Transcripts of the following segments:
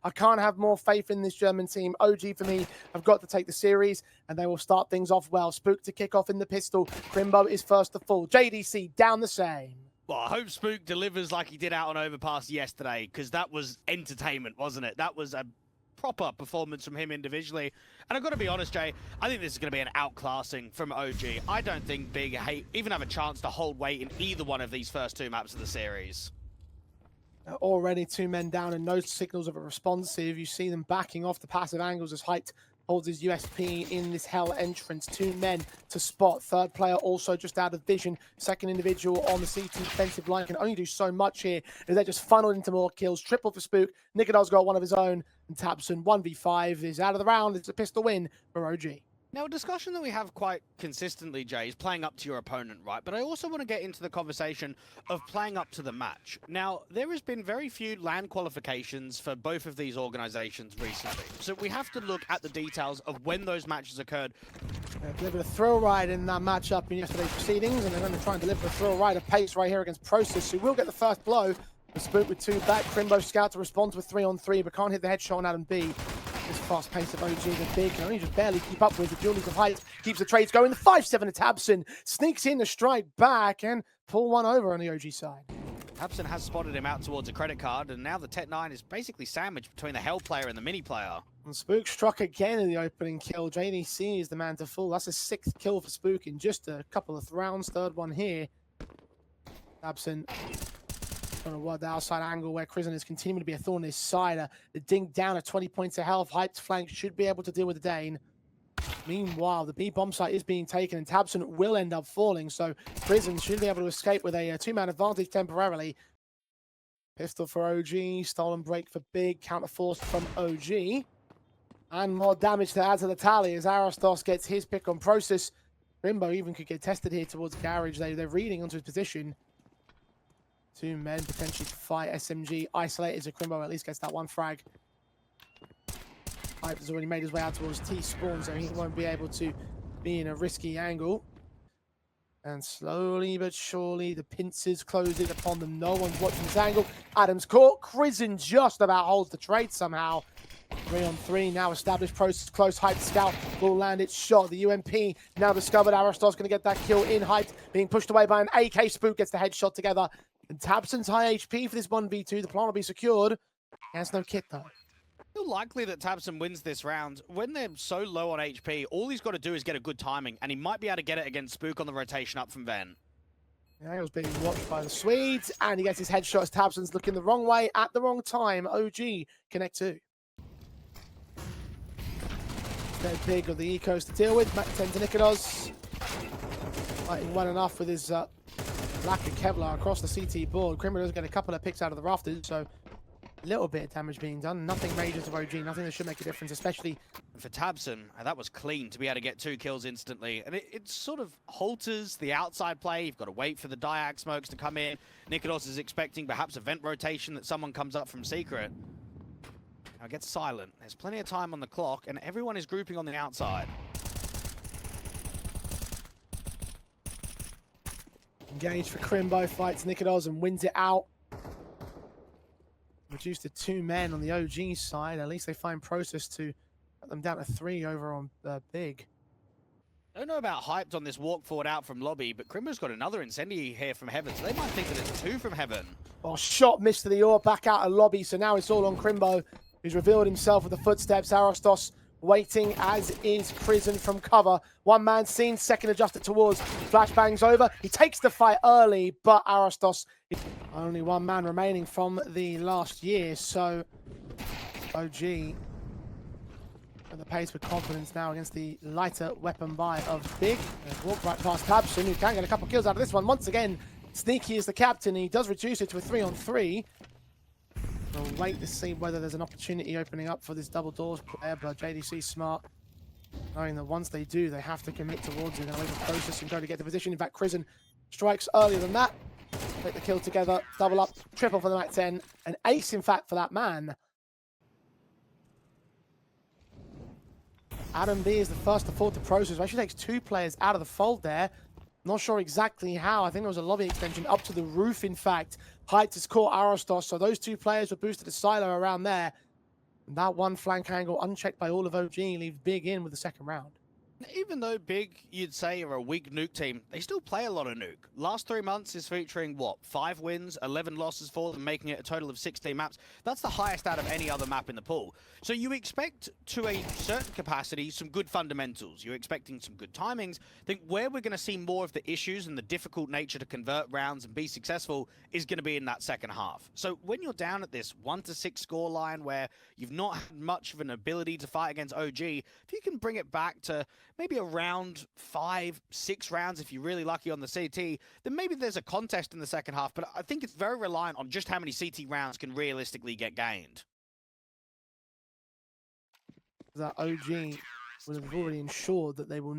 I can't have more faith in this German team. OG, for me, have got to take the series, and they will start things off well. Spook to kick off in the pistol. Crimbo is first to fall. JDC down the same. Well, I hope Spook delivers like he did out on Overpass yesterday, because that was entertainment, wasn't it? That was a proper performance from him individually. And I've got to be honest, Jay, I think this is going to be an outclassing from OG. I don't think Big even have a chance to hold weight in either one of these first two maps of the series. Already 2 men down and no signals of a responsive. You see them backing off the passive angles as Height holds his USP in this hell entrance. 2 men to spot. Third player also just out of vision. Second individual on the CT defensive line can only do so much here. They're just funneled into more kills. Triple for Spook. Nikodol's got one of his own. And Tabson 1v5 is out of the round. It's a pistol win for OG. Now, a discussion that we have quite consistently, Jay, is playing up to your opponent, right? But I also want to get into the conversation of playing up to the match. Now, there has been very few LAN qualifications for both of these organizations recently. So we have to look at the details of when those matches occurred. They delivered a thrill ride in that matchup in yesterday's proceedings, and they're going to try and deliver a thrill ride of pace right here against Process, who will get the first blow. The Spook with 2 back. Crimbo Scout to respond with 3-on-3, but can't hit the headshot on Adam B. This fast pace of OG, the Big can only just barely keep up with. The Julius of Height keeps the trades going. The 5-7 to Tabson sneaks in to strike back and pull one over on the OG side. Tabson has spotted him out towards a credit card, and now the Tech 9 is basically sandwiched between the Hell player and the Mini player. And Spook struck again in the opening kill. JDC is the man to fall. That's a 6th kill for Spook in just a couple of rounds. Third one here. Tabson on a wide outside angle where Crizzen is continuing to be a thorn in his side. The dink down at 20 points of health. Hyped flank should be able to deal with the Dane. Meanwhile, the B bomb site is being taken and Tabson will end up falling. So Crizzen should be able to escape with a 2-man advantage temporarily. Pistol for OG. Stolen break for Big. Counter force from OG. And more damage to add to the tally as Arostos gets his pick on Process. Rimbo even could get tested here towards Garage. They're reading onto his position. 2 men potentially to fight. SMG isolated as Crimbo at least gets that one frag. Hype has already made his way out towards T-spawn, so he won't be able to be in a risky angle. And slowly but surely, the pincers close in upon them. No one's watching this angle. Adams caught. Crizzen just about holds the trade somehow. 3-on-3 now established. Process close. Hype Scout will land its shot. The UMP now discovered. Arostos going to get that kill in Hype, being pushed away by an AK. Spook gets the headshot together. And Tabson's high HP for this 1v2. The plan will be secured. He has no kit though. Still likely that Tabson wins this round. When they're so low on HP, all he's got to do is get a good timing, and he might be able to get it against Spook on the rotation up from Ven. Yeah, he was being watched by the Swedes, and he gets his headshot as Tabson's looking the wrong way at the wrong time. OG connect 2. They're Big of the Ecos to deal with. Back 10 to Nikodos. Fighting well enough with his lack of Kevlar across the CT board. Criminal does get a couple of picks out of the rafters, so a little bit of damage being done. Nothing major to OG, nothing that should make a difference, especially for Tabson. That was clean to be able to get 2 kills instantly. And it sort of halters the outside play. You've got to wait for the Diag smokes to come in. Nikodos is expecting perhaps a vent rotation that someone comes up from secret. Now it gets silent. There's plenty of time on the clock, and everyone is grouping on the outside. Engaged for Crimbo, fights Nikodos and wins it out. Reduced to 2 men on the OG side. At least they find Process to put them down to 3 over on Big. I don't know about Hyped on this walk forward out from lobby, but Crimbo's got another incendiary here from Heaven, so they might think that it's 2 from Heaven. Oh, shot missed to the ore, back out of lobby, so now it's all on Crimbo, who's revealed himself with the footsteps. Arostos waiting, as is Crizzen from cover. 1 man seen, second adjusted towards. Flashbangs over. He takes the fight early, but Arostos, only 1 man remaining from the last year, so OG at the pace with confidence now against the lighter weapon buy of Big. They've walked right past Tabson, who can get a couple kills out of this one. Once again, Sneaky is the captain. He does reduce it to a 3-on-3. We'll wait to see whether there's an opportunity opening up for this double doors player, but JDC's smart, knowing that once they do, they have to commit towards it. They're going to wait for Process and go to get the position. In fact, Crizzen strikes earlier than that. Take the kill together, double up, triple for the Mac 10, an ace, in fact, for that man. Adam B is the first to fall to Process. Actually takes 2 players out of the fold there. Not sure exactly how. I think there was a lobby extension up to the roof, in fact. Heights has caught Arostos, so those 2 players were boosted to silo around there. And that one flank angle unchecked by all of OG leaves Big in with the second round. Even though Big, you'd say, are a weak nuke team, they still play a lot of nuke. Last 3 months is featuring, what, 5 wins, 11 losses for them, making it a total of 16 maps. That's the highest out of any other map in the pool. So you expect, to a certain capacity, some good fundamentals. You're expecting some good timings. I think where we're going to see more of the issues and the difficult nature to convert rounds and be successful is going to be in that second half. So when you're down at this 1-6 score line where you've not had much of an ability to fight against OG, if you can bring it back to maybe around 5-6 rounds if you're really lucky on the CT, then maybe there's a contest in the second half, but I think it's very reliant on just how many CT rounds can realistically get gained. That OG will have already ensured that they will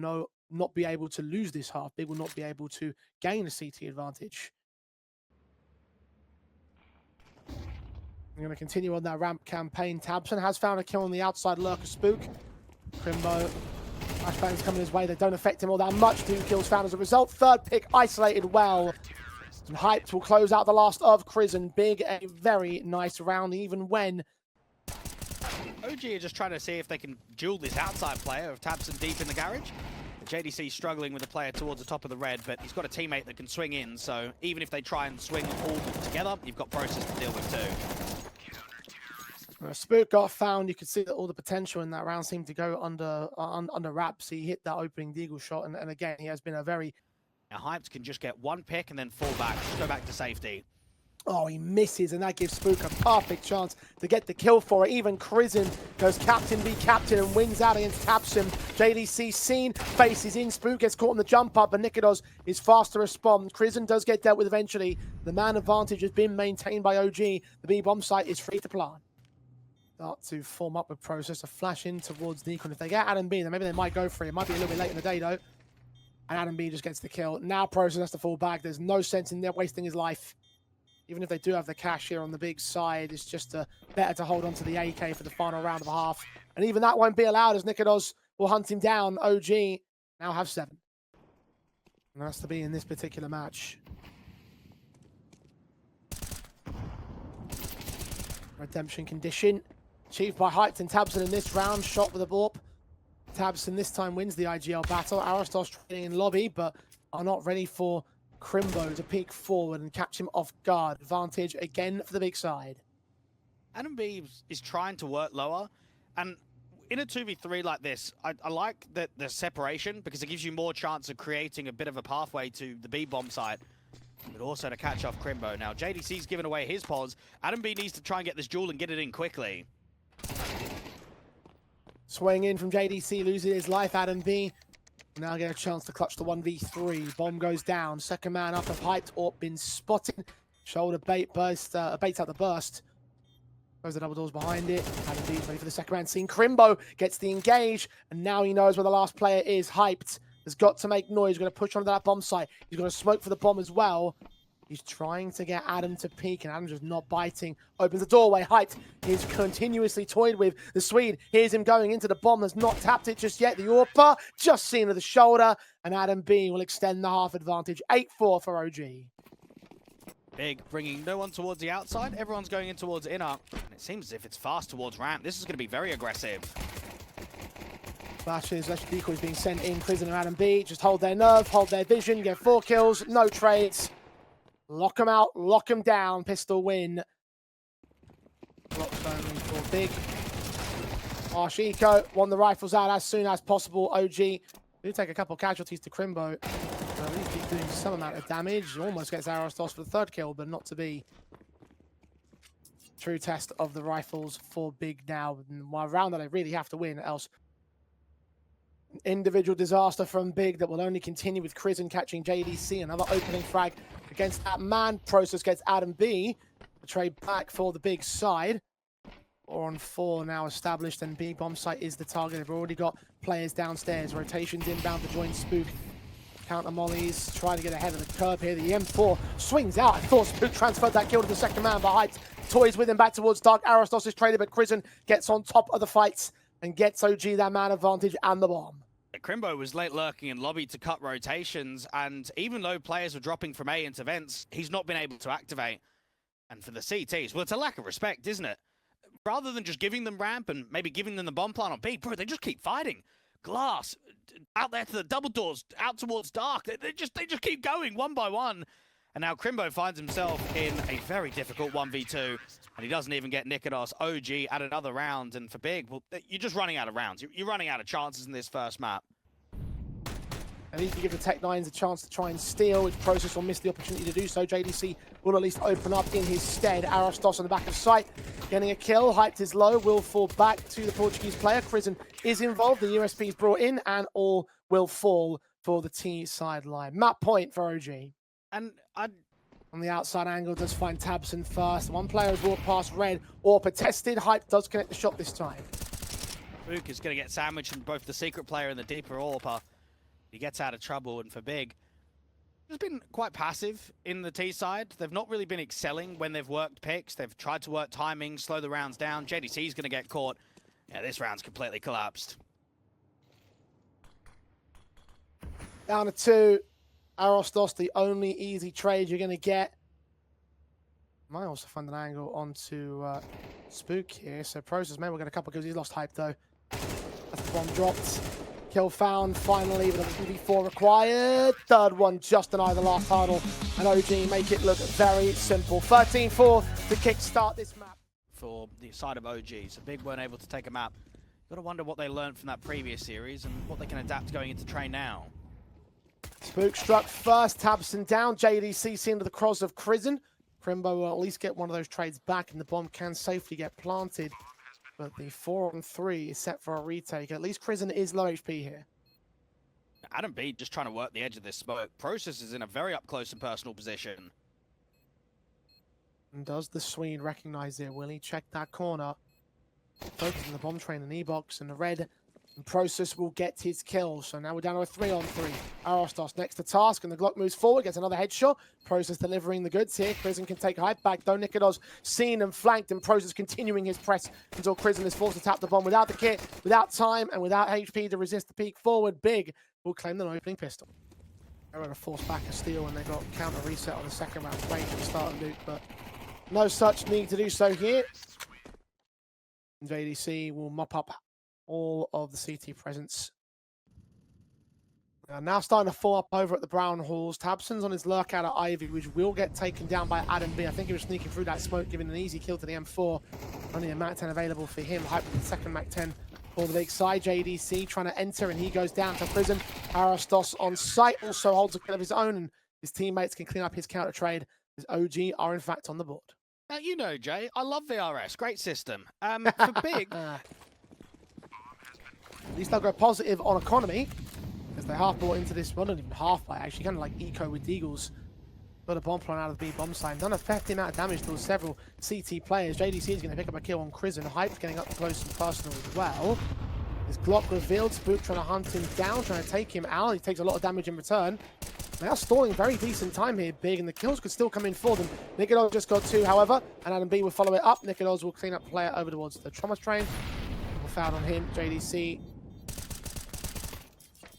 not be able to lose this half. They will not be able to gain a CT advantage. I'm going to continue on that ramp campaign. Tabson has found a kill on the outside lurker Spook. Crimbo, flashbangs coming his way. They don't affect him all that much. 2 kills found as a result. Third pick isolated well. And Hyped will close out the last of Crizzen. Big, a very nice round, even when OG are just trying to see if they can duel this outside player of Tabson deep in the garage. JDC struggling with the player towards the top of the red, but he's got a teammate that can swing in, so even if they try and swing all together, you've got Process to deal with too. Spook got found. You could see that all the potential in that round seemed to go under wraps. He hit that opening deagle shot, and again, he has been a very... Now, Hyped can just get 1 pick and then fall back, just go back to safety. Oh, he misses, and that gives Spook a perfect chance to get the kill for it. Even Crizzen goes captain v captain and wins out against Tabson. JDC seen, faces in. Spook gets caught on the jump up, but Nikodos is fast to respond. Crizzen does get dealt with eventually. The man advantage has been maintained by OG. The B-bomb site is free to plant. Start to form up with Process, a flash in towards Nikon. If they get Adam B, then maybe they might go for it. It might be a little bit late in the day, though. And Adam B just gets the kill. Now Process has to fall back. There's no sense in there wasting his life. Even if they do have the cash here on the big side, it's just better to hold on to the AK for the final round of the half. And even that won't be allowed as Nikodos will hunt him down. OG now have 7. And that's to be in this particular match. Redemption condition. Achieved by Hyped and Tabson in this round. Shot with a BORP. Tabson this time wins the IGL battle. Aristos training in lobby, but are not ready for Crimbo to peek forward and catch him off guard. Advantage again for the big side. Adam B is trying to work lower, and in a 2v3 like this, I like the separation because it gives you more chance of creating a bit of a pathway to the B-bomb site, but also to catch off Crimbo. Now, JDC's given away his pause. Adam B needs to try and get this duel and get it in quickly. Swing in from JDC, losing his life. Adam B now get a chance to clutch the 1v3. Bomb goes down. Second man up of Hyped or been spotted. Shoulder bait burst, baits out the burst. Goes the double doors behind it. Adam B's ready for the second round scene. Crimbo gets the engage, and now he knows where the last player is. Hyped has got to make noise. He's going to push onto that bomb site. He's going to smoke for the bomb as well. He's trying to get Adam to peek, and Adam's just not biting. Opens the doorway. Hyped is continuously toyed with. The Swede hears him going into the bomb. Has not tapped it just yet. The AWP just seen to the shoulder, and Adam B will extend the half advantage. 8-4 for OG. Big, bringing no one towards the outside. Everyone's going in towards inner. And it seems as if it's fast towards ramp. This is going to be very aggressive. Flashes, electric decoys being sent in. Crizzen and Adam B just hold their nerve, hold their vision, get 4 kills, no trades. Lock them out, lock them down, pistol win. Blocks only for Big. Harsh Eco won the rifles out as soon as possible. OG do take a couple casualties to Crimbo. At least he's doing some amount of damage. Almost gets Aristos for the 3rd kill, but not to be. True test of the rifles for Big now. One round that they really have to win, else individual disaster from Big that will only continue with Crizzen catching JDC. Another opening frag against that man. Process gets Adam B. The trade back for the Big side. 4-on-4 now established, and B bomb site is the target. They've already got players downstairs. Rotations inbound to join Spook. Counter mollies, trying to get ahead of the curve here. The M4 swings out. I thought Spook transferred that kill to the second man, but Hyped toys with him back towards Dark. Aristos is traded, but Crizzen gets on top of the fights and gets OG that man advantage and the bomb. Crimbo was late lurking in lobby to cut rotations, and even though players were dropping from A into vents, he's not been able to activate. And for the CTs, well, it's a lack of respect, isn't it? rather than just giving them ramp and maybe giving them the bomb plant on B, bro, they just keep fighting. Glass, out there to the double doors, out towards Dark. They just keep going one by one. And now Crimbo finds himself in a very difficult 1v2, and he doesn't even get Nikodos OG at another round. And for Big, well, you're just running out of rounds. You're running out of chances in this first map. At least you give the Tech-9s a chance to try and steal, which Process will miss the opportunity to do so. JDC will at least open up in his stead. Arostos on the back of sight, getting a kill. Hyped is low, will fall back to the Portuguese player. Prison is involved, the USP is brought in, and all will fall for the T sideline. Map point for OG. And on the outside angle, does find Tabson first. One player has walked past red. Orpa tested. Hype does connect the shot this time. Book is going to get sandwiched from both the secret player and the deeper Orpa. He gets out of trouble, and for Big, he's been quite passive in the T side. They've not really been excelling when they've worked picks. They've tried to work timing, slow the rounds down. JDC's going to get caught. Yeah, this round's completely collapsed. Down to 2. Arostos, the only easy trade you're going to get. Might also find an angle onto Spook here. So Process may well get a couple kills. He's lost Hype though. That's the bomb dropped. Kill found finally, but a 2v4 required. Third one just denied the last hurdle. And OG make it look very simple. 13-4 to kickstart this map. For the side of OG, so Big weren't able to take a map. Got to wonder what they learned from that previous series and what they can adapt going into train now. Spook struck first, Tabson down. JDC seen to the cross of Crimson. Crimbo will at least get one of those trades back, and the bomb can safely get planted. But the 4-on-3 is set for a retake. At least Crimson is low HP here. Adam B just trying to work the edge of this smoke. Process is in a very up close and personal position. And does the Swede recognize it? Will he check that corner? Focusing the bomb train and E-box, and the red and Process will get his kill. So now we're down to a 3-on-3. Arostos next to task, and the Glock moves forward, gets another headshot. Process delivering the goods here. Crimson can take Hype back, though. Nikodos seen and flanked, and Process continuing his press until Crimson is forced to tap the bomb without the kit, without time, and without HP to resist the peek forward. Big will claim the opening pistol. They were to force back a steal when they got counter reset on the second round range at the start of Luke, but no such need to do so here. And JDC will mop up all of the CT presence. Now starting to fall up over at the Brown Halls. Tabson's on his lurk out of Ivy, which will get taken down by Adam B. I think he was sneaking through that smoke, giving an easy kill to the M4. Only a Mac 10 available for him. Hype with the second Mac 10 for the big side. JDC trying to enter, and he goes down to prison. Arostos on site also holds a kill of his own, and his teammates can clean up his counter trade, as OG are in fact on the board. Now, you know, Jay, I love VRS. Great system. For Big... At least they'll go positive on economy, because they half bought into this, well, not even half by actually, kind of like eco with Deagles. Got a bomb plan out of the B bomb sign. Done a hefty amount of damage to several CT players. JDC is going to pick up a kill on Crimson. Hype's getting up close and personal as well. His Glock revealed. Spook trying to hunt him down, trying to take him out. He takes a lot of damage in return. They are stalling very decent time here, Big, and the kills could still come in for them. Nikodos just got 2, however, and Adam B will follow it up. Nikodos will clean up player over towards the trauma train. Foul on him. JDC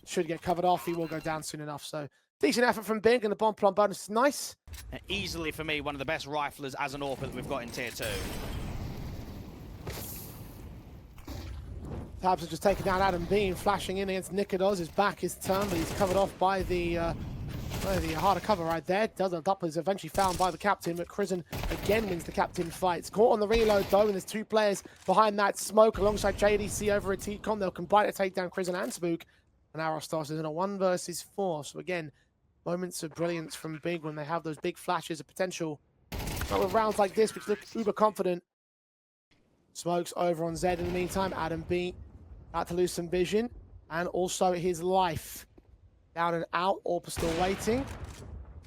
should get covered off. He will go down soon enough. So decent effort from Big, and the bomb plant bonus is nice. And easily for me, one of the best riflers as an AWP that we've got in tier 2. Tabs has just taken down Adam B and flashing in against Nikodos. His back is turned, but he's covered off by the harder cover right there. Doesn't up is eventually found by the captain, but Crimson again wins the captain fight. It's caught on the reload though, and there's 2 players behind that smoke alongside JDC over at T-Con. They'll combine to take down Crimson and Spook. And Arostos is in a 1 versus 4. So again, moments of brilliance from Big when they have those big flashes of potential. Not with rounds like this, which look uber confident. Smokes over on Zed in the meantime. Adam B about to lose some vision, and also his life. Down and out, Orpa still waiting.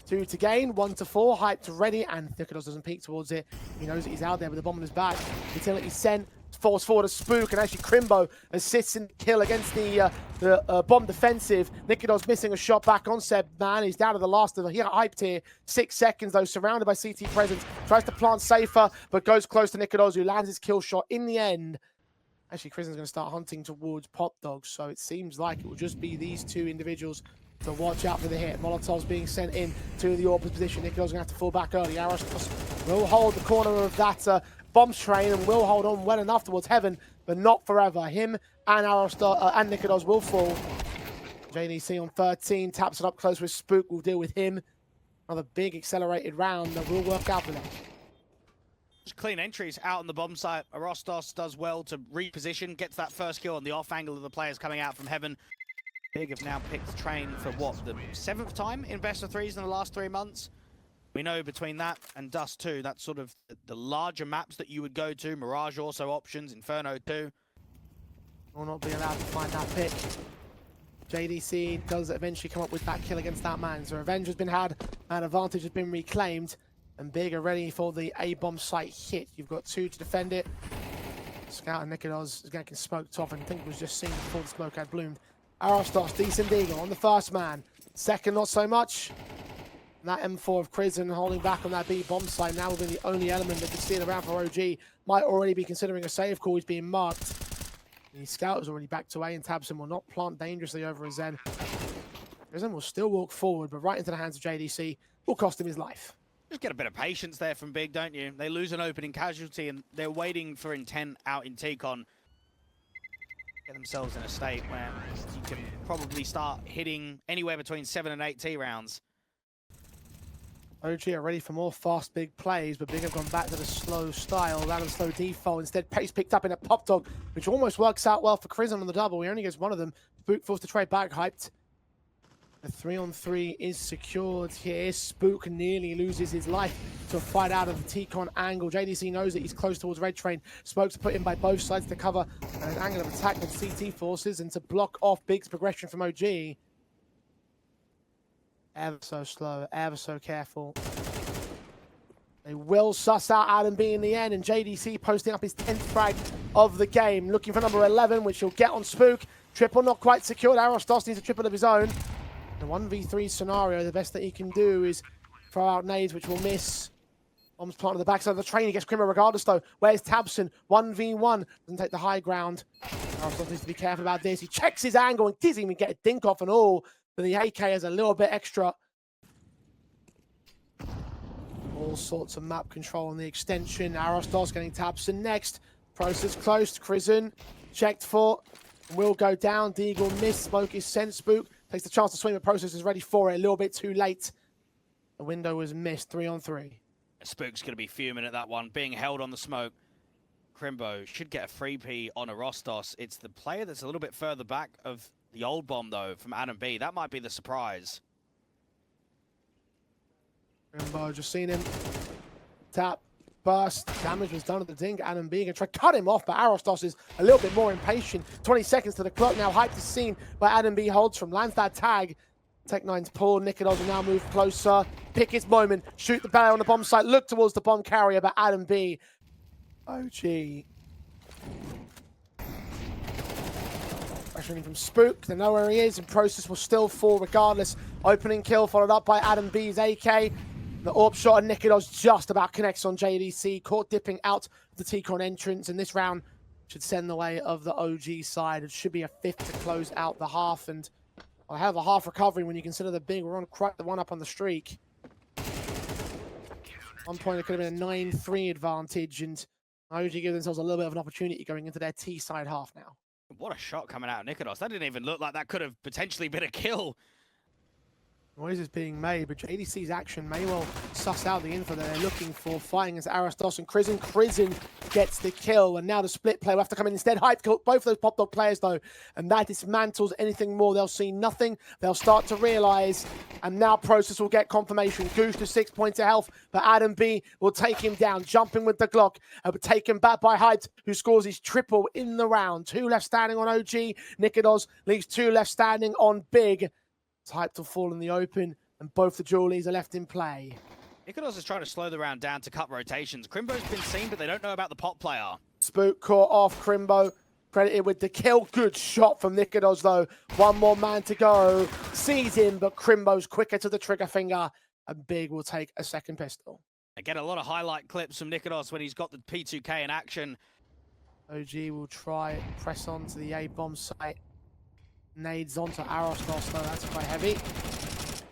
2 to gain, 1 to 4, Hype to ready, and Nikodos doesn't peek towards it. He knows that he's out there with the bomb on his back. Utility sent, falls forward to Spook, and actually Crimbo assists in the kill against the bomb defensive. Nikodos missing a shot back on Seb, man. He's down to the last of the Hyped here. 6 seconds though, surrounded by CT presence. Tries to plant safer, but goes close to Nikodos, who lands his kill shot in the end. Actually, Crimson's going to start hunting towards Pop Dogs, so it seems like it will just be these 2 individuals to watch out for the hit. Molotov's being sent in to the Orpa's position. Nikodos going to have to fall back early. Arostos will hold the corner of that bomb train and will hold on well enough towards heaven, but not forever. Him and and Nikodos will fall. JDC on 13, taps it up close with Spook, will deal with him. Another big accelerated round that will work out for them. Just clean entries out on the bomb site. Arostos does well to reposition, gets that first kill on the off angle of the players coming out from heaven. Big have now picked the train for what, the 7th time in best of 3s in the last 3 months? We know between that and Dust 2, that's sort of the larger maps that you would go to. Mirage also options, Inferno 2. Will not be allowed to find that pick. JDC does eventually come up with that kill against that man. So revenge has been had, and advantage has been reclaimed. And Big are ready for the A-bomb site hit. You've got 2 to defend it. Scout and Nikodos is getting smoked off, and I think it was just seen before the smoke had bloomed. Arostos, decent deagle on the first man. Second, not so much. And that M4 of Crizzen holding back on that B-bomb site now will be the only element that could steal around for OG. Might already be considering a save call. He's being marked. The Scout is already backed away, and Tabson will not plant dangerously over a Zen. Crizzen will still walk forward, but right into the hands of JDC will cost him his life. Just get a bit of patience there from Big, don't you? They lose an opening casualty, and they're waiting for intent out in T-Con. Get themselves in a state where you can probably start hitting anywhere between 7 and 8 T rounds. OG are ready for more fast Big plays, but Big have gone back to the slow style, rather slow default. Instead, pace picked up in a pop dog, which almost works out well for Crizzen on the double. He only gets one of them. Spook forced to trade back, hyped. The 3-on-3 is secured here. Spook nearly loses his life to a fight out of the T-Con angle. JDC knows that he's close towards Red Train. Smokes put in by both sides to cover an angle of attack with CT forces and to block off Big's progression from OG. Ever so slow, ever so careful. They will suss out Adam B in the end, and JDC posting up his 10th frag of the game. Looking for number 11, which he'll get on Spook. Triple not quite secured. Arostos needs a triple of his own. The 1v3 scenario, the best that he can do is throw out nades, which will miss. Bombs planted on the backside of the train. He gets Crimmer regardless, though. Where's Tabson? 1v1. Doesn't take the high ground. Arostos needs to be careful about this. He checks his angle and doesn't even get a dink off and all. But the AK has a little bit extra. All sorts of map control on the extension. Arostos getting Tabson next. Process close. Crizzen checked for. Will go down. Deagle miss. Smoke is sent. Spook takes the chance to swing, but Process is ready for it. A little bit too late. The window was missed. 3-on-3. Spook's going to be fuming at that one, being held on the smoke. Crimbo should get a free P on Arostos. It's the player that's a little bit further back of the old bomb, though, from Adam B. That might be the surprise. Crimbo just seen him. Tap. Burst. Damage was done at the dink. Adam B. Gonna try to cut him off, but Arostos is a little bit more impatient. 20 seconds to the clock now. Hype is seen by Adam B. Holds from. Lands that tag. Tech9's pull. Nikodos will now move closer. Pick his moment. Shoot the barrel on the bomb site. Look towards the bomb carrier, but Adam B. OG. Pressuring from Spook. They know where he is, and Process will still fall regardless. Opening kill followed up by Adam B's AK. The AWP shot of Nikodos just about connects on JDC. Caught dipping out of the T-Con entrance, and this round should send the way of the OG side. It should be a 5th to close out the half, and I have a half recovery when you consider the Big were on quite the one up on the streak. At one point, it could have been a 9-3 advantage, and OG give themselves a little bit of an opportunity going into their T side half now. What a shot coming out of Nikodos. That didn't even look like that could have potentially been a kill. Noise is being made, but JDC's action may well suss out the info that they're looking for. Fighting against Arostos and Crizzen. Crizzen gets the kill, and now the split play will have to come in instead. Hype killed both of those pop dog players, though, and that dismantles anything more. They'll see nothing. They'll start to realize, and now Process will get confirmation. Goose to 6 points of health, but Adam B will take him down, jumping with the Glock, but taken back by Hype, who scores his triple in the round. 2 left standing on OG. Nikodos leaves 2 left standing on Big. Hype to fall in the open, and both the Jewelies are left in play. Nikodos is trying to slow the round down to cut rotations. Crimbo's been seen, but they don't know about the pot player. Spook caught off. Crimbo credited with the kill. Good shot from Nikodos, though. One more man to go. Sees him, but Crimbo's quicker to the trigger finger, and Big will take a second pistol. Again, a lot of highlight clips from Nikodos when he's got the P2K in action. OG will try press on to the A-bomb site. Nades onto Arostos, though that's quite heavy.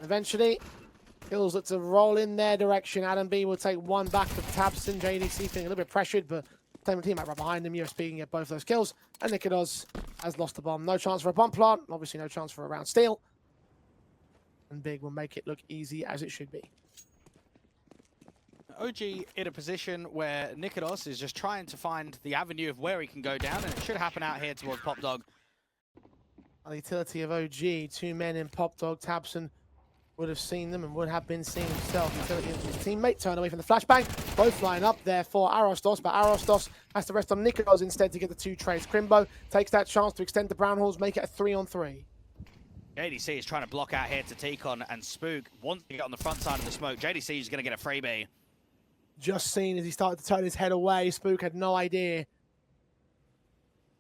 Eventually, Kills look to roll in their direction. Adam B will take one back to Tabson. JDC feeling a little bit pressured, but same teammate right behind him. USP can get both those kills. And Nikodos has lost the bomb. No chance for a bomb plant. Obviously no chance for a round steal. And Big will make it look easy as it should be. OG in a position where Nikodos is just trying to find the avenue of where he can go down, and it should happen out here towards Pop Dog. The utility of OG, 2 men in Pop Dog. Tabson would have seen them and would have been seen himself. Utility of his teammate, turn away from the flashbang. Both line up there for Arostos, but Arostos has to rest on Nikodos instead to get the 2 trades. Crimbo takes that chance to extend the Brown Halls, make it a 3-on-3. JDC is trying to block out here to Tikon, and Spook wants to get on the front side of the smoke. JDC is going to get a freebie. Just seen as he started to turn his head away. Spook had no idea.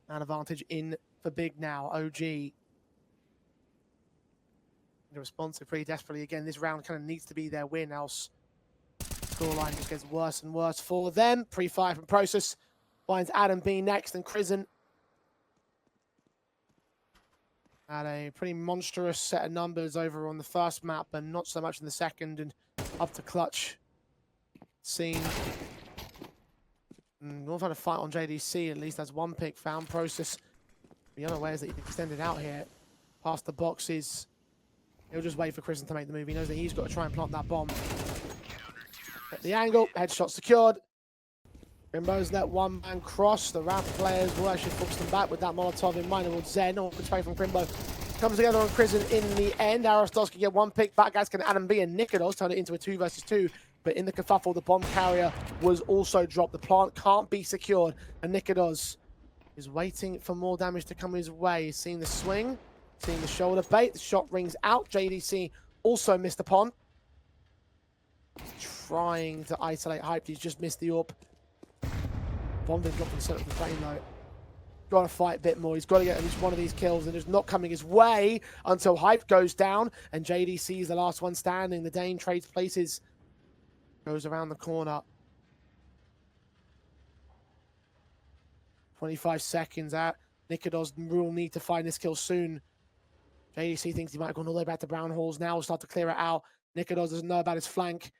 An advantage in for Big now. OG. The responsive pretty desperately. Again, this round kind of needs to be their win, else scoreline just gets worse and worse for them. Pre-fire from Process finds Adam B next, and Crizzen had a pretty monstrous set of numbers over on the first map, but not so much in the second, and up to clutch. Seen. We'll find a fight on JDC, at least that's one pick found. Process, the other way is that he extended out here past the boxes. He'll just wait for Crizzen to make the move. He knows that he's got to try and plant that bomb. At the angle, headshot secured. Rimbo's let one man cross. The Raptor players will actually force them back with that Molotov in mind. And Zen, or good play from Crimbo, comes together on Crizzen in the end. Arostos can get one pick back, as can Adam B, and Nikodos turn it into a 2 versus 2. But in the kerfuffle, the bomb carrier was also dropped. The plant can't be secured, and Nikodos is waiting for more damage to come his way. He's seeing the swing, seeing the shoulder bait. The shot rings out. JDC also missed the pond. He's trying to isolate Hype. He's just missed the AWP. Bomb didn't drop in the center of the frame, though. Got to fight a bit more. He's got to get at least one of these kills, and it's not coming his way until Hype goes down, and JDC is the last one standing. The Dane trades places. Goes around the corner. 25 seconds out. Nikodos will need to find this kill soon. JDC thinks he might have gone all the way back to Brown Halls. Now will start to clear it out. Nikodos doesn't know about his flank.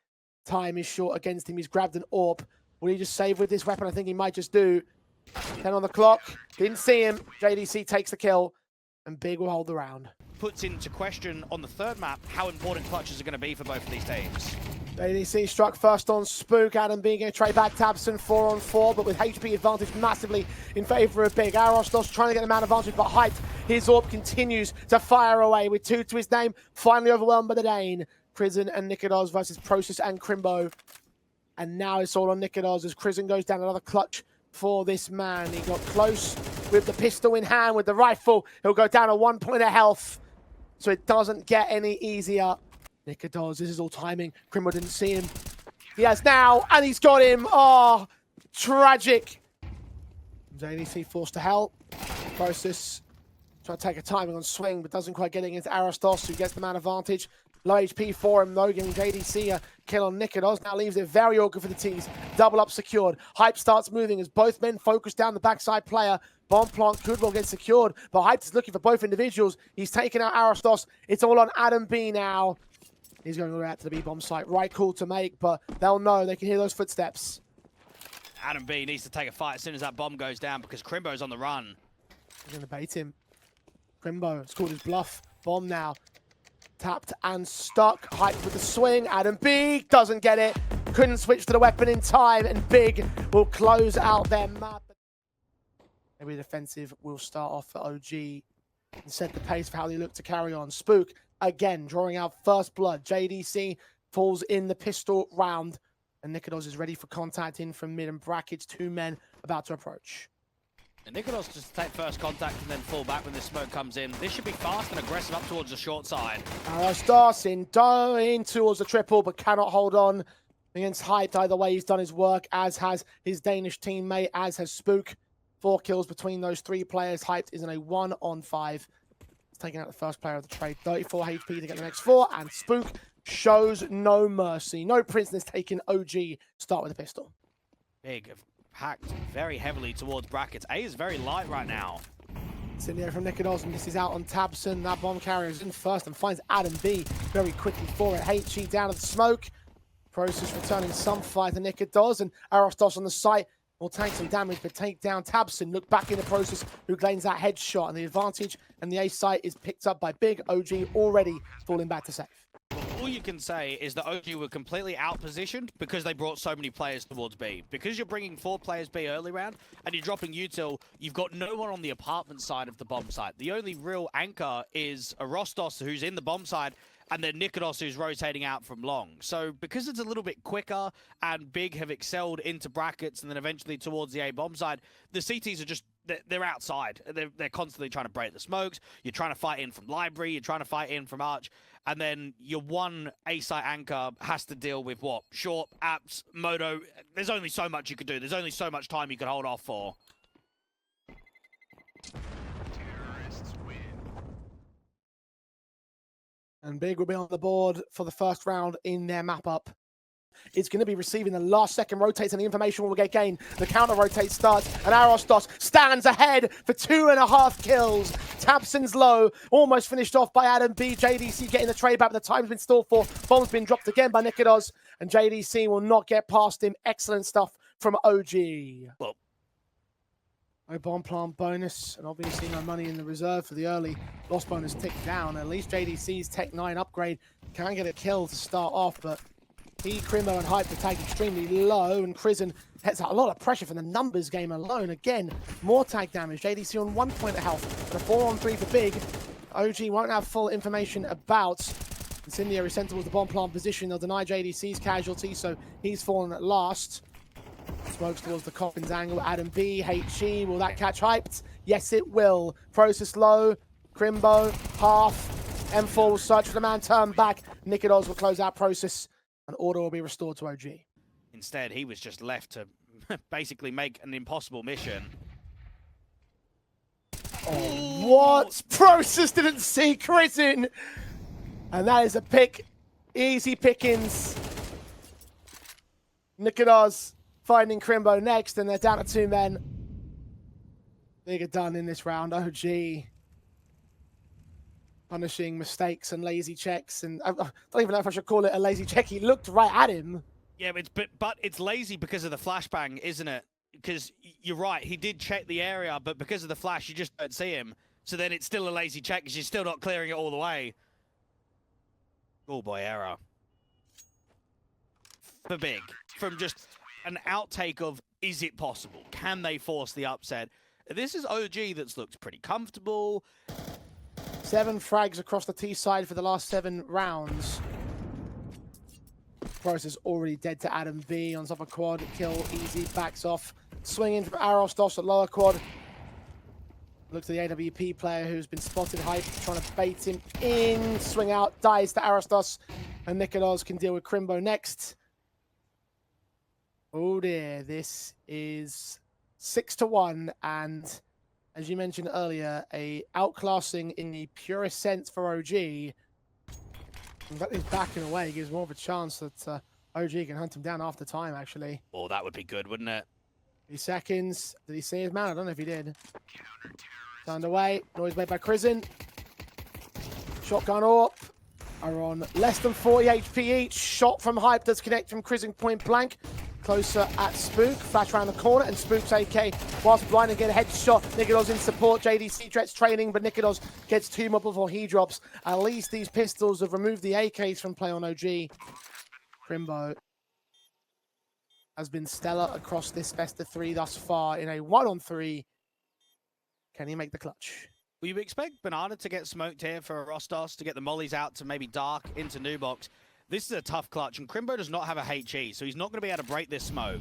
Time is short against him. He's grabbed an AWP. Will he just save with this weapon? I think he might just do. 10 on the clock. Didn't see him. JDC takes the kill, and Big will hold the round. Puts into question on the third map how important clutches are going to be for both of these teams. JDC struck first on Spook. Adam being a trade back. Tabson 4-on-4, but with HP advantage massively in favor of Big. Arostos trying to get the man advantage, but Hyped. His AWP continues to fire away with 2 to his name. Finally overwhelmed by the Dane. Crizzen and Nikodos versus Process and Crimbo. And now it's all on Nikodos as Crizzen goes down. Another clutch for this man. He got close with the pistol in hand, with the rifle. He'll go down to 1 point of health. So it doesn't get any easier. Nikodos, this is all timing. Crimbo didn't see him. He has now, and he's got him. Oh, tragic. JDC forced to hell. Process trying to take a timing on swing, but doesn't quite get it against Arostos, who gets the man advantage. Low HP for him, though, giving JDC a kill on Nikodos. Now leaves it very awkward for the teams. Double up secured. Hype starts moving as both men focus down the backside player. Bomb plant could well get secured, but Hype is looking for both individuals. He's taken out Arostos. It's all on Adam B now. He's going all the way out to the B-bomb site. Right call to make, but they'll know. They can hear those footsteps. Adam B needs to take a fight as soon as that bomb goes down, because Crimbo's on the run. He's going to bait him. Crimbo has called his bluff. Bomb now. Tapped and stuck. Hype with the swing. Adam B doesn't get it. Couldn't switch to the weapon in time, and Big will close out their map. Maybe defensive will start off for OG and set the pace for how they look to carry on. Spook, again, drawing out first blood. JDC falls in the pistol round, and Nikodos is ready for contact in from mid, and Brackets, 2 men about to approach. And Nikodos just take first contact and then fall back when the smoke comes in. This should be fast and aggressive up towards the short side. Arostos in towards the triple, but cannot hold on against Hyped. Either way, he's done his work, as has his Danish teammate, as has Spook. 4 kills between those 3 players. Hyped is in a 1-on-5. He's taking out the first player of the trade. 34 HP to get the next 4, and Spook shows no mercy. No prisoners taken. OG start with a pistol. Big, hacked very heavily towards Brackets. A is very light right now. Incendiary from Nikodos, and this is out on Tabson. That bomb carrier is in first and finds Adam B very quickly for it. HE down to the smoke. Process returning some fire to Nikodos, and Arostos on the site will take some damage, but take down Tabson. Look back in the Process, who gains that headshot, and the advantage and the A site is picked up by Big. OG already falling back to safe. All you can say is that OG were completely outpositioned because they brought so many players towards B. Because you're bringing 4 players B early round and you're dropping util, you've got no one on the apartment side of the bomb site. The only real anchor is a Rostos who's in the bomb side, and then Nikodos who's rotating out from long. So because it's a little bit quicker and Big have excelled into brackets and then eventually towards the A bomb side, the CTs are just, they're outside. They're constantly trying to break the smokes. You're trying to fight in from Library. You're trying to fight in from Arch. And then your one A-site anchor has to deal with what? Short, apps, Moto. There's only so much you could do. There's only so much time you could hold off for. And Big will be on the board for the first round in their map up. It's going to be receiving the last second rotates, and the information will get gained. The counter rotate starts, and Arostos stands ahead for 2.5 kills. Tabson's low, almost finished off by Adam B. JDC getting the trade back, but the time's been stalled for. Bomb's been dropped again by Nikodos, and JDC will not get past him. Excellent stuff from OG. Well, no bomb plant bonus, and obviously no money in the reserve for the early loss bonus ticked down. At least JDC's Tech 9 upgrade can get a kill to start off, but he, Crimbo, and Hype to take extremely low, and Crizzen has a lot of pressure from the numbers game alone. Again, more tag damage. JDC on 1 point of health, and a 4-on-3 for Big. OG won't have full information about Incendiary sent towards the bomb plant position. They'll deny JDC's casualty, so he's fallen at last. Smokes towards the coffins angle. Adam B, HE, will that catch Hyped? Yes, it will. Process low, Crimbo, half. M4 will search for the man, turn back. Nikodos will close out Process, and order will be restored to OG. Instead, he was just left to basically make an impossible mission. Oh, what? Process didn't see Crizzen! And that is a pick. Easy pickings. Nikodos finding Crimbo next, and they're down to 2 men. They get done in this round. OG punishing mistakes and lazy checks, and I don't even know if I should call it a lazy check. He looked right at him. Yeah, but it's lazy because of the flashbang, isn't it? Because you're right, he did check the area, but because of the flash, you just don't see him. So then it's still a lazy check because you're still not clearing it all the way. Oh boy, error. For Big, from just an outtake of, is it possible? Can they force the upset? This is OG that's looked pretty comfortable. 7 frags across the T side for the last 7 rounds. Process already dead to Adam B on top of quad. Kill easy, backs off. Swinging from Arostos at lower quad. Looks to the AWP player who's been spotted. Hype trying to bait him in. Swing out, dies to Arostos. And Nikodos can deal with Crimbo next. Oh dear, this is 6-1, and as you mentioned earlier, a outclassing in the purest sense for OG. In fact, he's backing away, gives more of a chance that OG can hunt him down after time, actually. Oh, that would be good, wouldn't it? 3 seconds. Did he see his man? I don't know if he did. Turned away. Noise made by Crizzen. Shotgun up. Are on less than 40 HP each. Shot from Hype does connect from Crizzen point blank. Closer at Spook, flash around the corner, and Spook's AK whilst blind and get a headshot. Nikodos in support, JDC Threats training, but Nikodos gets 2 more before he drops. At least these pistols have removed the AKs from play on OG. Crimbo has been stellar across this best of 3 thus far in a 1-on-3. Can he make the clutch? Well, you expect Banana to get smoked here for Rostos, to get the mollies out to maybe Dark into New Box. This is a tough clutch, and Crimbo does not have a HE, so he's not going to be able to break this smoke.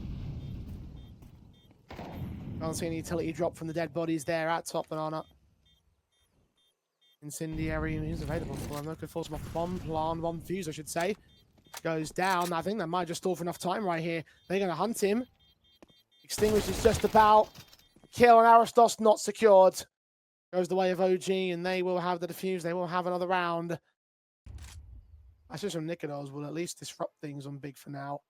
Can't see any utility drop from the dead bodies there at top. Banana. Incendiary is available for him. Could force him off the bomb plant, bomb fuse, I should say. Goes down. I think that might just stall for enough time right here. They're going to hunt him. Extinguish is just about. Kill, and Arostos not secured. Goes the way of OG, and they will have the defuse. They will have another round. I just from Nikodos will at least disrupt things on Big for now.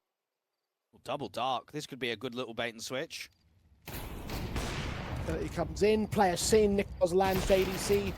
Well, double Dark. This could be a good little bait and switch. He comes in, player seen, Nicholas lands, JDC.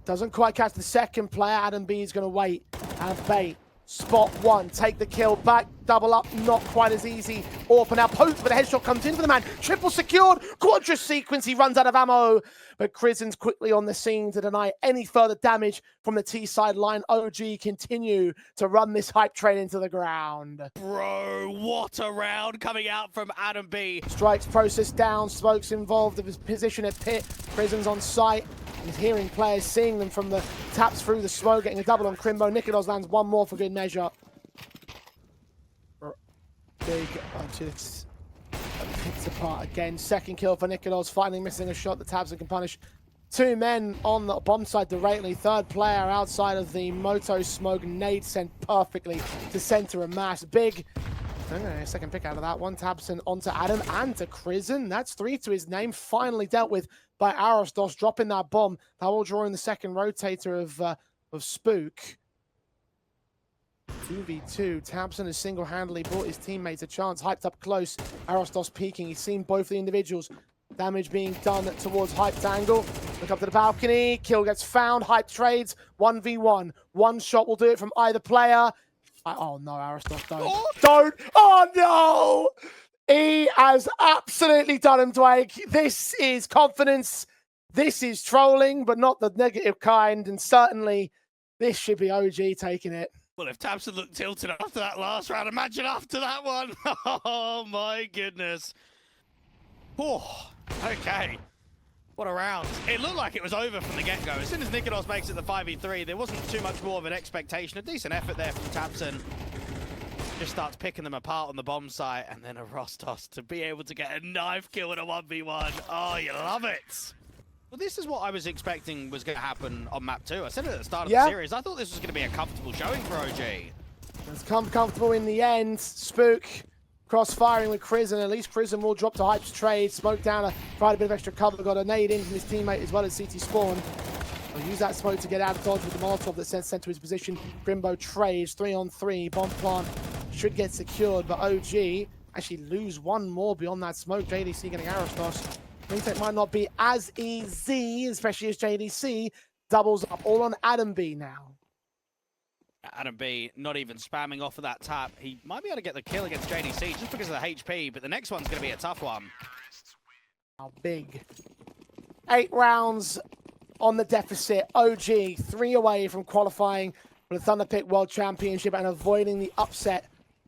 Doesn't quite catch the second player. Adam B is going to wait and bait. Spot one, take the kill back, double up, not quite as easy. Orp now poked, but the headshot comes in for the man. Triple secured, quadra sequence, he runs out of ammo. But Krizen's quickly on the scene to deny any further damage from the T-side line. OG continue to run this hype train into the ground. Bro, what a round coming out from Adam B. Strikes process down, Smoke's involved of his position at pit. Krizen's on site. He's hearing players, seeing them from the taps through the smoke, getting a double on Crimbo. Nikodos lands one more for good measure. Big just picks apart again. Second kill for Nikodos, finally missing a shot that Tabson can punish. Two men on the bomb side directly. Third player outside of the Moto smoke. Nade sent perfectly to center and mass. Big. Second pick out of that one. Tabson onto Adam and to Krizen. That's 3 to his name. Finally dealt with by Arostos, dropping that bomb. That will draw in the second rotator of Spook. 2v2. Tabson has single-handedly brought his teammates a chance. Hyped up close. Arostos peeking. He's seen both the individuals. Damage being done towards Hyped angle. Look up to the balcony. Kill gets found. Hype trades. 1v1. One shot will do it from either player. Oh no, Arostos, don't. Oh. Don't! Oh no! He has absolutely done him, Dwayne. This is confidence. This is trolling, but not the negative kind. And certainly, this should be OG taking it. Well, if Tabson looked tilted after that last round, imagine after that one. Oh my goodness. Oh, okay. What a round. It looked like it was over from the get-go. As soon as Nikodos makes it the 5v3, there wasn't too much more of an expectation. A decent effort there from Tabson. Just starts picking them apart on the bomb site, and then a Rostos to be able to get a knife kill in a 1v1. Oh, you love it. Well, this is what I was expecting was going to happen on map 2. I said it at the start of the series. I thought this was going to be a comfortable showing for OG. It's come comfortable in the end. Spook cross-firing with Krizen. At least Krizen will drop to Hype's trade. Smoke down to provide a bit of extra cover. Got a nade in from his teammate as well as CT Spawn. He'll use that smoke to get out of dodge with the Molotov that sent to his position. Grimbo trades 3-on-3. Bomb plant should get secured, but OG actually lose one more beyond that smoke. JDC getting Arostos. Retake might not be as easy, especially as JDC doubles up. All on Adam B now. Adam B not even spamming off of that tap. He might be able to get the kill against JDC just because of the HP, but the next one's going to be a tough one. How big. 8 rounds on the deficit. OG 3 away from qualifying for the Thunderpick World Championship and avoiding the upset.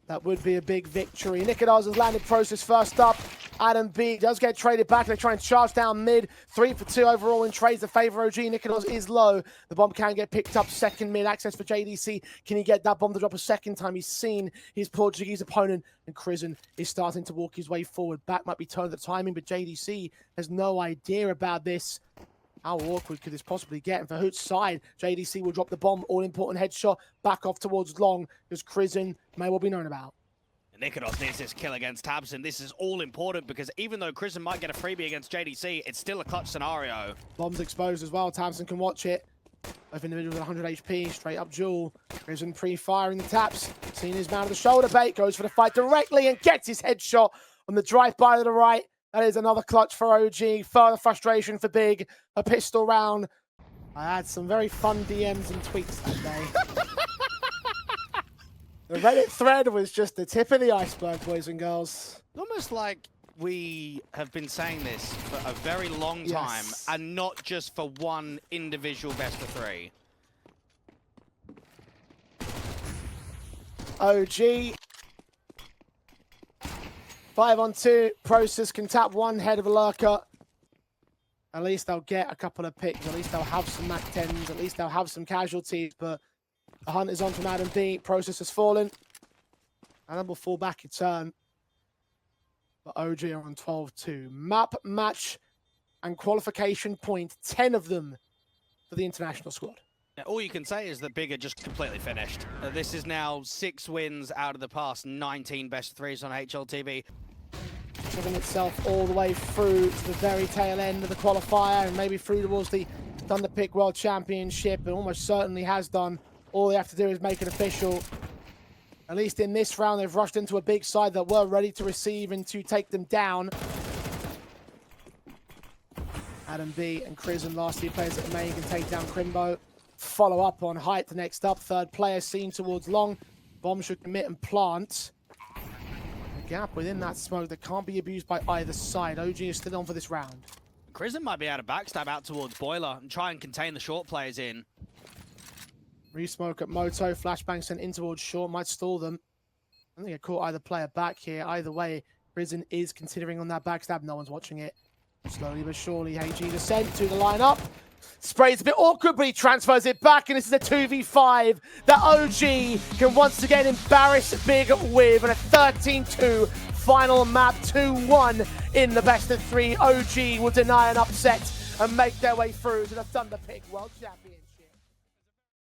That would be a big victory. Nikodos has landed process first up. Adam B does get traded back. They try and charge down mid. 3 for 2 overall in trades to favor OG. Nikodos is low. The bomb can get picked up. Second mid access for JDC. Can he get that bomb to drop a second time? He's seen his Portuguese opponent, and Krizen is starting to walk his way forward. Back might be turned at the timing, but JDC has no idea about this. How awkward could this possibly get? And for Hoot's side, JDC will drop the bomb. All-important headshot. Back off towards long, because Krizen may well be known about. Nikodos needs this kill against Tabson. This is all important because even though Krizen might get a freebie against JDC, it's still a clutch scenario. Bomb's exposed as well. Tabson can watch it. Both individuals with 100 HP. Straight up duel. Krizen pre-firing the taps. Seen his man of the shoulder bait. Goes for the fight directly and gets his headshot on the drive-by to the right. That is another clutch for OG. Further frustration for Big. A pistol round. I had some very fun DMs and tweets that day. The Reddit thread was just the tip of the iceberg, boys and girls. Almost like we have been saying this for a very long time, and not just for one individual best of 3. OG. 5-on-2. Process can tap one head of a lurker. At least they'll get a couple of picks. At least they'll have some Mac 10s. At least they'll have some casualties. But the hunt is on from Adam B. Process has fallen. Adam will fall back in turn. But OG are on 12-2. Map, match, and qualification point. 10 of them for the international squad. Now, all you can say is that Big are just completely finished. This is now 6 wins out of the past 19 best 3s on HLTV. Driven itself all the way through to the very tail end of the qualifier and maybe through towards the Thunderpick World Championship, and almost certainly has done. All they have to do is make it official. At least in this round, they've rushed into a big side that were ready to receive and to take them down. Adam B and Crizzen, last two players at main, can take down Crimbo. Follow up on height. The next up, third player seen towards long. Bomb should commit and plant. A gap within that smoke that can't be abused by either side. OG is still on for this round. Crizzen might be able to backstab out towards Boiler and try and contain the short players in. Re-smoke at Moto. Flashbang sent in towards short. Might stall them. I don't think I caught either player back here. Either way, Crizzen is considering on that backstab. No one's watching it. Slowly but surely, HG descent to the lineup. Sprays a bit awkward, but he transfers it back, and this is a 2v5 that OG can once again embarrass Big with. And a 13-2 final map, 2-1 in the best of three. OG will deny an upset and make their way through to the Thunderpick World Champions.